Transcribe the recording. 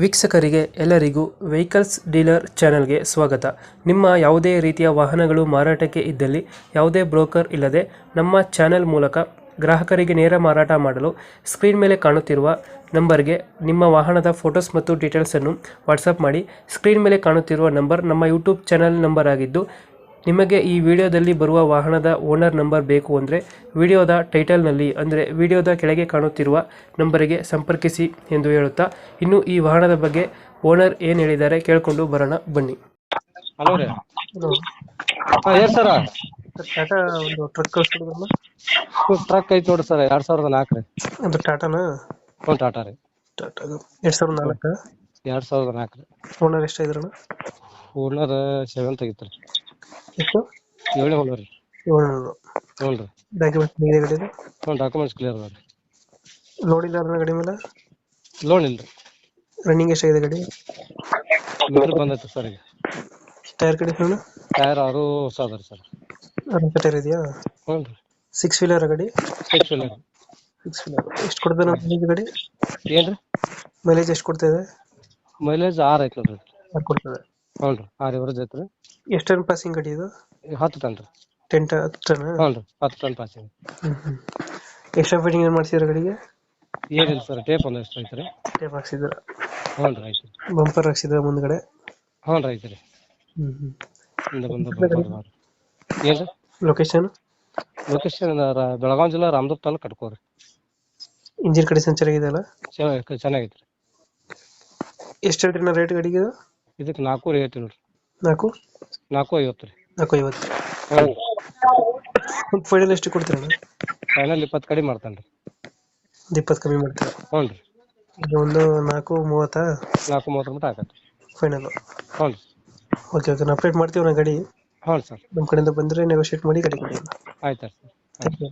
ವೀಕ್ಷಕರಿಗೆ ಎಲ್ಲರಿಗೂ vehicles dealer ಚಾನೆಲ್ಗೆ ಸ್ವಾಗತ. ನಿಮ್ಮ ಯಾವುದೇ ರೀತಿಯ ವಾಹನಗಳು ಮಾರಾಟಕ್ಕೆ ಇದ್ದಲ್ಲಿ ಯಾವುದೇ ಬ್ರೋಕರ್ ಇಲ್ಲದೆ ನಮ್ಮ ಚಾನೆಲ್ ಮೂಲಕ ಗ್ರಾಹಕರಿಗೆ ನೇರ ಮಾರಾಟ ಮಾಡಲು ಸ್ಕ್ರೀನ್ ಮೇಲೆ ಕಾಣುತ್ತಿರುವ ನಂಬರ್ಗೆ ನಿಮ್ಮ ವಾಹನದ ಫೋಟೋಸ್ ಮತ್ತು ಡೀಟೇಲ್ಸನ್ನು ವಾಟ್ಸಪ್ ಮಾಡಿ. ಸ್ಕ್ರೀನ್ ಮೇಲೆ ಕಾಣುತ್ತಿರುವ ನಂಬರ್ ನಮ್ಮ ಯೂಟ್ಯೂಬ್ ಚಾನೆಲ್ ನಂಬರ್ ಆಗಿದ್ದು, ನಿಮಗೆ ಈ ವಿಡಿಯೋದಲ್ಲಿ ಬರುವ ವಾಹನದ ಓನರ್ ನಂಬರ್ ಬೇಕು ಅಂದರೆ ವಿಡಿಯೋದ ಟೈಟಲ್ನಲ್ಲಿ ಅಂದರೆ ವಿಡಿಯೋದ ಕೆಳಗೆ ಕಾಣುತ್ತಿರುವ ನಂಬರಿಗೆ ಸಂಪರ್ಕಿಸಿ ಎಂದು ಹೇಳುತ್ತಾ, ಇನ್ನು ಈ ವಾಹನದ ಬಗ್ಗೆ ಓನರ್ ಏನು ಹೇಳಿದ್ದಾರೆ ಕೇಳಿಕೊಂಡು ಬರೋಣ ಬನ್ನಿ. ಹಲೋ ರೀ. ಇದು ಏನ್ ಸರ ಟಾಟಾ ಒಂದು ಟ್ರಕ್ ಕಳಿಸ್ಕೊಡಿದ್ರಲ್ಲ, ಟ್ರಕ್ ಐತಿ ನೋಡ್ರಿ ಸರ್, 2004 ರೀ. ಅದು ಟಾಟಾನಾ? ಒಂದು ಟಾಟಾ ರೀ. ಟಾಟಾ 2004. 2004 ರೀ. ಓನರ್ ಎಷ್ಟಾಗಿದ್ರಣ? ಓನರ್ 7 ತೆಗಿತ್ರಿ. ಎಷ್ಟು? 7 ಓನರ್ ರೀ. 700. ಹ್ಞೂ ರೀ. ಡಾಕ್ಯುಮೆಂಟ್ಸ್ ನೀಗಿದೆ ಗಾಡಿದು? ಡಾಕ್ಯುಮೆಂಟ್ಸ್ ಕ್ಲಿಯರ್ ಅದ ರೀ. ಲೋಡ್ ಇಲ್ಲ ಅದನ್ನ ಗಾಡಿ ಮೇಲೆ? ಲೋನ್ ಇಲ್ಲ ರೀ. ರನ್ನಿಂಗ್ ಎಷ್ಟಾಗಿದೆ ಗಾಡಿ? ಮೀಟ್ರ್ ಬಂದೈತೆ ಸರ್. ಈಗ ಟೈರ್ ಕಂಡೀಷನ್? ಟೈರ್ 6 ಹೊಸ ಅದ ರೀ ಸರ್. ಟೈರ್ ಇದೆಯಾ? ಹ್ಞೂ ರೀ. 6 ವೀಲರ್ ಗಾಡಿ? 6 ವೀಲರ್. 6 ವೀಲರ್. ಎಷ್ಟು ಕೊಡ್ತಾನೆ ಮೈಲೇಜ್ ಗಾಡಿ? ಏನು ರೀ? ಮೈಲೇಜ್ ಎಷ್ಟು ಕೊಡ್ತಾ ಇದೆ? ಮೈಲೇಜ್ 6 ಐತೆ ನೋಡ್ರಿ. 6 ಕೊಡ್ತದೆ. ಹ್ಞೂ ರೀ. 6 ಇವರೇಜ್ ಐತೆ ರೀ. ಎಷ್ಟು ಟನ್ ಪಾಸಿಂಗ್ ಗಾಡಿ ಇದು? 10 ಟನ್ ರೀ. 10 ಟನ್? ಹ್ಞೂ ರೀ. 10 ಟನ್ ಪಾಸಿಂಗ್. ಎಕ್ಸ್ಟ್ರಾ ಫಿಟ್ಟಿಂಗ್ ಏನು ಮಾಡ್ಸಿದ್ರೆ ಗಾಡಿಗೆ? ಏನಿಲ್ಲ ಸರ್, ಟೇಪ್ ಒಂದು ಎಷ್ಟು ಐತೆ ರೀ. ಟೇಪ್ ಹಾಕ್ಸಿದ್ರ? ಹ್ಞೂ ರೀ. ಐತೆ. ಬಂಪರ್ ಹಾಕ್ಸಿದ್ರ ಮುಂದ್ಗಡೆ? ಹ್ಞೂ ರೀ. ಐತೆ ರೀ. ಹಿಂದೆ ಬಂದು ಬಂಪರ್. ಏನು ರೀ? ಲೊಕೇಶನ್? ಲೊಕೇಶನ್ ಬೆಳಗಾವಿ ಜಿಲ್ಲಾ ರಾಮದುರ್ಗ ತಾಲೂಕು ಕಟ್ಕೋರಿ. ಇಂಜಿನ್ ಕಂಡೀಷನ್ ಚೆನ್ನಾಗಿದೆಯಲ್ಲ? ಚೆನ್ನಾಗೈತೆ ರೀ. ಎಷ್ಟು ಹೇಳ್ತೀರಿ ನಾ ರೇಟ್ ಗಾಡಿಗೆ? ಇದಕ್ಕೆ 4 ಹೇಳ್ತೀವಿ ನೋಡ್ರಿ. 4? 450 ರೀ. 450. ಹ್ಞೂ. ಫೈನಲ್ ಎಷ್ಟು ಕೊಡ್ತೀರಣ್ಣ? ಫೈನಲ್ 20 ಕಡಿಮೆ ಮಾಡ್ತಾನೆ ರೀ. 20 ಕಮ್ಮಿ ಮಾಡ್ತೀರಾ? ಹ್ಞೂ ರೀ. ಈಗ ಒಂದು 4:30? 430 ಮಟ್ಟ ಆಗತ್ತೆ. ಫೈನಲ್? ಹ್ಞೂ ರೀ. ಓಕೆ ಓಕೆ, ನಾವು ಅಪ್ಡೇಟ್ ಮಾಡ್ತೀವಿ ನಾ ಗಾಡಿ. ಹ್ಞೂ ಸರ್. ನಮ್ಮ ಕಡೆಯಿಂದ ಬಂದರೆ ನೆಗೋಷಿಯೇಟ್ ಮಾಡಿ ಗಾಡಿ ಕೊಡಿ. ಆಯ್ತು ಸರ್. Thank you.